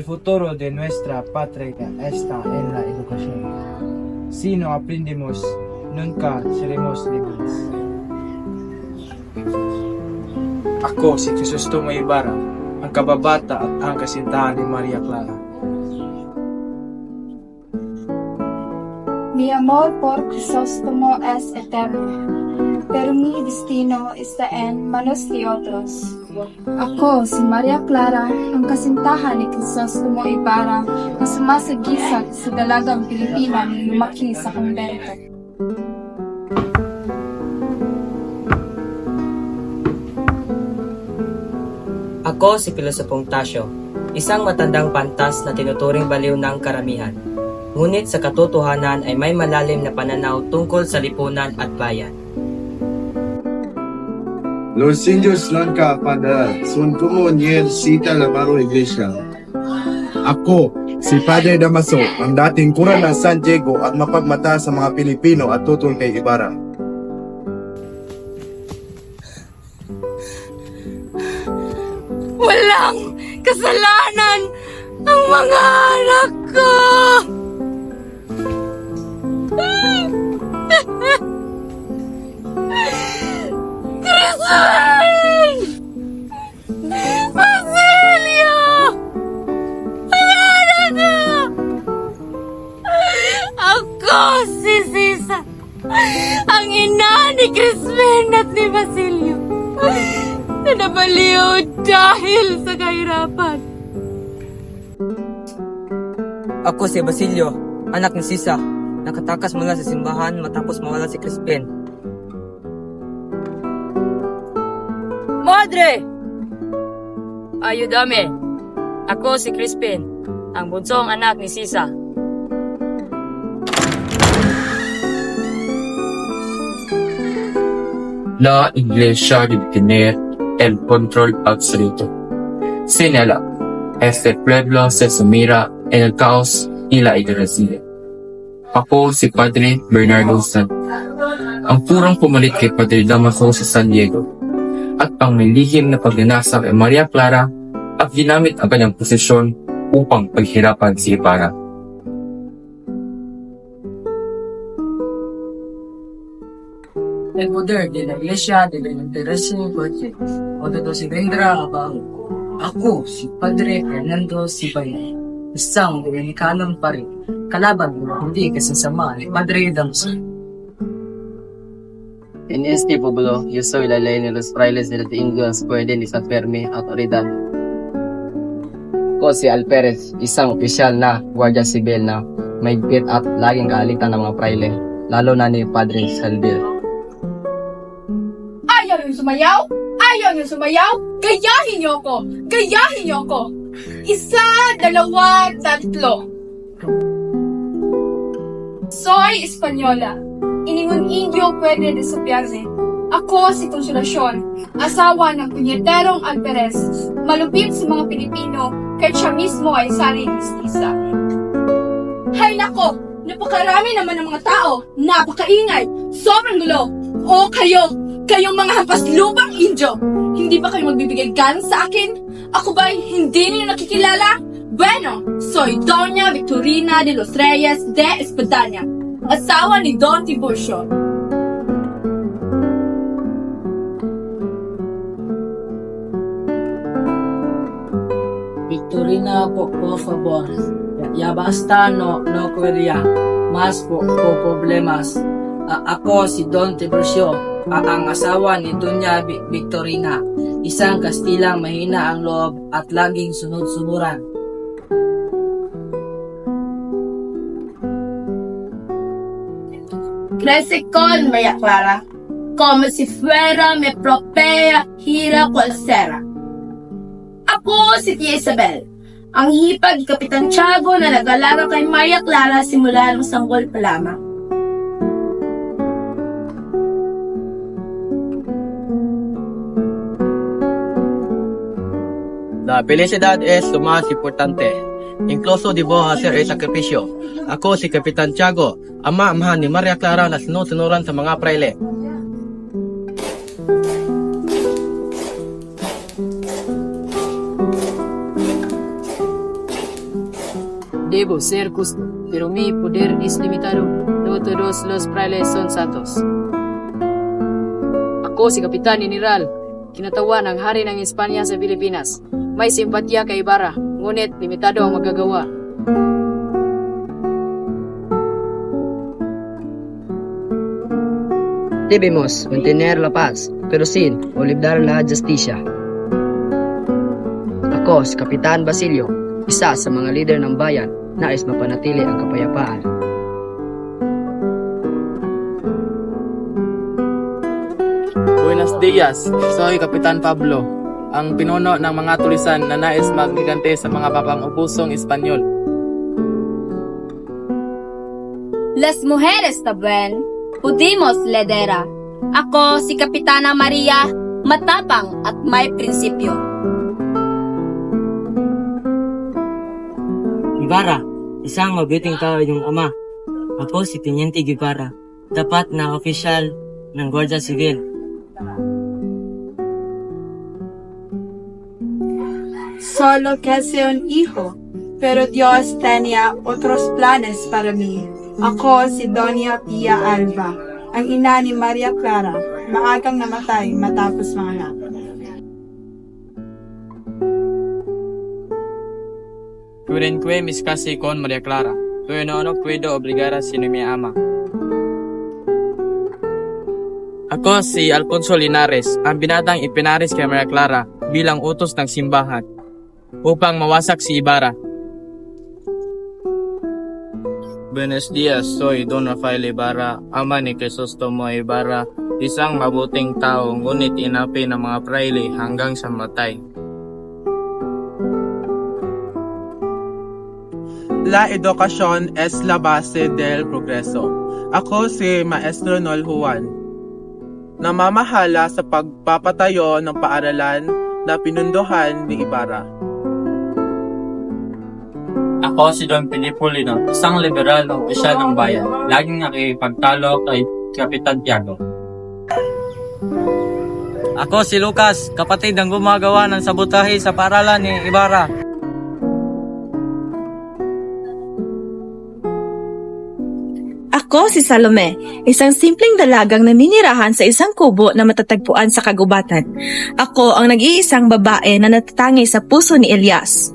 futuro de nuestra patria está en la educación. Si no aprendemos, nunca seremos libres. Ako si Crisostomo Ibarra, ang kababata at ang kasintahan ni Maria Clara. Mi amor por Crisóstomo es eterno, pero mi destino está en manos de otros. Ako, si Maria Clara, ang kasintahan ni Crisóstomo Ibarra na sumasagisag sa dalagang Pilipina na lumaki sa kumbento. Ako si Pilosopong Tasyo, isang matandang pantas na tinuturing baliw ng karamihan. Ngunit sa katotohanan ay may malalim na pananaw tungkol sa lipunan at bayan. Los indios nunca aprenderán, son como nielcita la mano iglesia. Ako, si Padre Damaso, ang dating kura ng San Diego at mapagmata sa mga Pilipino at tutol kay Ibarra. Walang kasalanan ang mga anak ko! Crispin! Basilio! Ang anak ko! Ako si Sisa, ang ina ni Crispin at ni Basilio, na nabaliw dahil sa kahirapan. Ako si Basilio, anak ni Sisa, nakatakas mula sa simbahan matapos mawala si Crispin. Madre! Ayúdame. Ako si Crispin, ang bunsong anak ni Sisa. La Iglesia debe tener el control absoluto. Sin ella, este pueblo se sumirá en el caos y la iglesia. Ako si Padre Bernardo San, ang purang pumalit kay Padre Damaso sa San Diego, at ang may lihim na pagnanasa kay Maria Clara at ginamit ang kanyang posisyon upang paghirapan si Ibarra. El poder de la Iglesia debe mantenerse fuerte o todo se vendrá abajo. Ako, si Padre Fernando Sibay, isang dominikanong pari, kalaban mo hindi kasasama ni Padre Damaso. En este pueblo, yo soy la ley de los frailes de los indios pueden desafiar mi autoridad. Ako si Alperez, isang opisyal na Guardia Civil na may bit at laging kaalitan ng mga fraile, lalo na ni Padre Saldir. Ayaw yung sumayaw? Ayaw yung sumayaw? Gayahin niyo ko! Gayahin niyo ko! Isa, dalawa, tatlo. Soy Española. Y ningún indio puede desafiarme. Ako si Consolacion, asawa ng punyeterong Alperez, malupit sa mga Pilipino kahit siya mismo ay saring mistisa. Hay nako! Napakarami naman ng mga tao! Napakaingay! Sobrang gulo! O kayong mga hampas lupang Indio! Hindi ba kayo magbibigay galang sa akin? Ako ba'y hindi niyo nakikilala? Bueno, soy Doña Victorina de los Reyes de Espadaña, asawa ni Don Tiburcio. Victorina, por favor, ya basta, no quería más problemas. Ako si Don Tiburcio, ang asawa ni Doña Victorina, isang Kastilang mahina ang loob at laging sunod-sunuran. Crece con María Clara, como si fuera mi propia hija cualquiera. Ako si Tia Isabel, ang hipag ni Kapitan Tiago na nag-alaga kay Maria Clara simula ng sanggol pa lamang. La felicidad es lo más importante. Incluso debo hacer el sacrificio. Ako si Kapitan Tiago, ama-amahan ni Maria Clara na sinusunuran sa mga praile. debo ser justo, pero mi poder es limitado. No todos los frailes son santos. Ako si Kapitan General, kinatawan ng hari ng Espanya sa Pilipinas. May simpatya kay Ibarra, ngunit limitado ang magagawa. Debemos mantener la paz, pero sin olvidar la justicia. Ako si Kapitan Basilio, isa sa mga leader ng bayan, nais mapanatili ang kapayapaan. Buenos dias, soy Kapitan Pablo, ang pinuno ng mga tulisan na nais magigante sa mga papang-ubusong Espanyol. Las mujeres también pudimos lidera. Ako si Kapitana Maria, matapang at may prinsipyo. Ibarra, isang mabuting tao yung ama. Ako si Teniente Guevara, dapat na opisyal ng Guardia Civil. Solo quise un hijo, pero Dios tenía otros planes para mí. Ako si Doña Pia Alba, ang ina ni Maria Clara, maagang namatay matapos manganak. Querenque mis casi con Maria Clara, pero no puedo obligar a sino mi ama. Ako si Alfonso Linares, ang binatang ipinaris kay Maria Clara bilang utos ng simbahan upang mawasak si Ibarra. Buenos dias, soy Don Rafael Ibarra, ama ni Crisostomo Ibarra, isang mabuting tao ngunit inapi ng mga praile hanggang sa matay. La educación es la base del progreso. Ako si Maestro Nol Juan, namamahala sa pagpapatayo ng paaralan na pinunduhan ni Ibarra. Ako si Don Filipo Lino, isang liberal na opisyal ng bayan. Laging nakipagtalo kay Kapitan Tiago. Ako si Lucas, kapatid ng gumagawa ng sabotahe sa paaralan ni Ibarra. Ako si Salome, isang simpleng dalagang naninirahan sa isang kubo na matatagpuan sa kagubatan. Ako ang nag-iisang babae na natatangi sa puso ni Elias.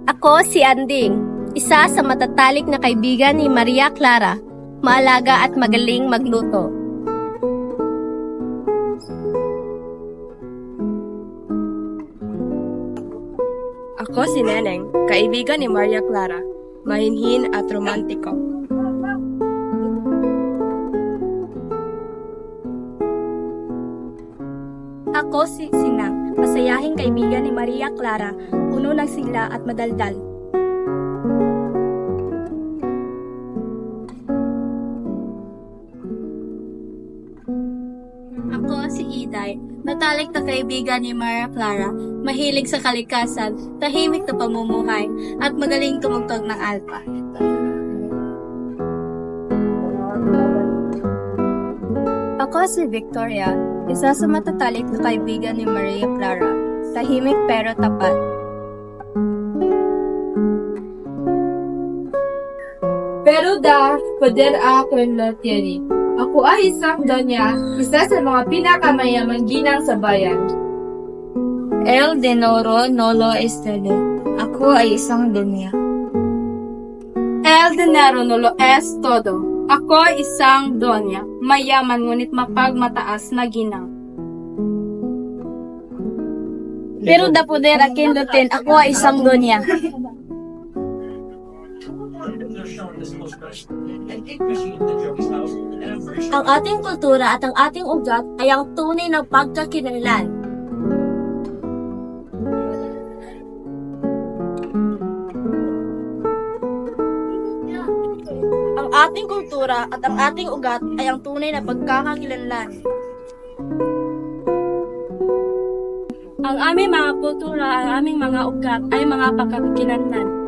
Ako si Anding, isa sa matatalik na kaibigan ni Maria Clara, maalaga at magaling magluto. Ako si Neneng, kaibigan ni Maria Clara, mahinhin at romantiko. Ako si Sinang, masayahing kaibigan ni Maria Clara, puno ng sigla at madaldal. Ako si Iday, matalik na kaibigan ni Maria Clara, mahilig sa kalikasan, tahimik na pamumuhay, at magaling tumugtog ng alpa. Ako si Victoria, isa sa matatalik na kaibigan ni Maria Clara, tahimik pero tapat. Pero poder ako na tiyan. Ako ay isang donya, isa sa mga pinakamayaman ginang sa bayan. El Denoro Nolo Estelle, ako ay isang donya. El Dinero Nolo es todo. Ako ay isang donya, mayaman ngunit mapagmataas na ginang. Pero da poder akin lutin, ako ay isang donya. Ang ating kultura at ang ating ugat ay ang tunay na pagkakilanlan. Ang ating kultura at ang ating ugat ay ang tunay na pagkakakilanlan. Ang aming mga kultura at aming mga ugat ay mga pagkakilanlan.